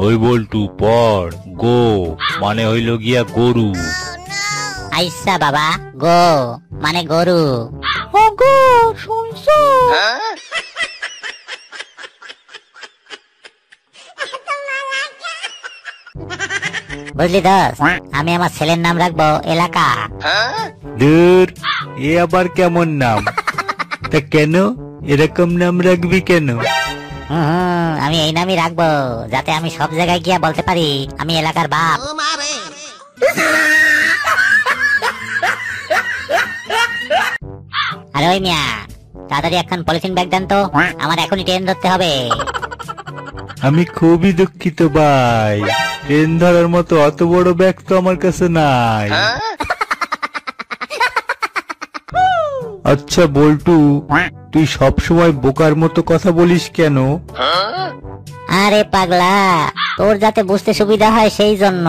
ওই বল্টু পড়, গো মানে হইল গিয়া গরু। আইসা বাবা, গো মানে গরু। গো শুনছো? বুঝলি দোস্ত, আমি আমার ছেলের নাম রাখবো এলাকা। দূর, এ আবার কেমন নাম? তা কেন এরকম নাম রাখবি কেন? আমি এই নামই রাখবো যাতে আমি সব জায়গায় গিয়া বলতে পারি আমি এলাকার বাপ। আরে ওই মিয়া, তাড়াতাড়ি এখন পলিথিন ব্যাগ দেন তো, আমার এখনই ট্রেন ধরতে হবে। আমি খুবই দুঃখিত ভাই, ট্রেন ধরার মতো অত বড় ব্যাগ তো আমার কাছে নাই। আচ্ছা বল্টু, তুই সবসময় বোকার মতো কথা বলিস কেন? আরে পাগলা, তোর যাতে বুঝতে সুবিধা হয় সেই জন্য।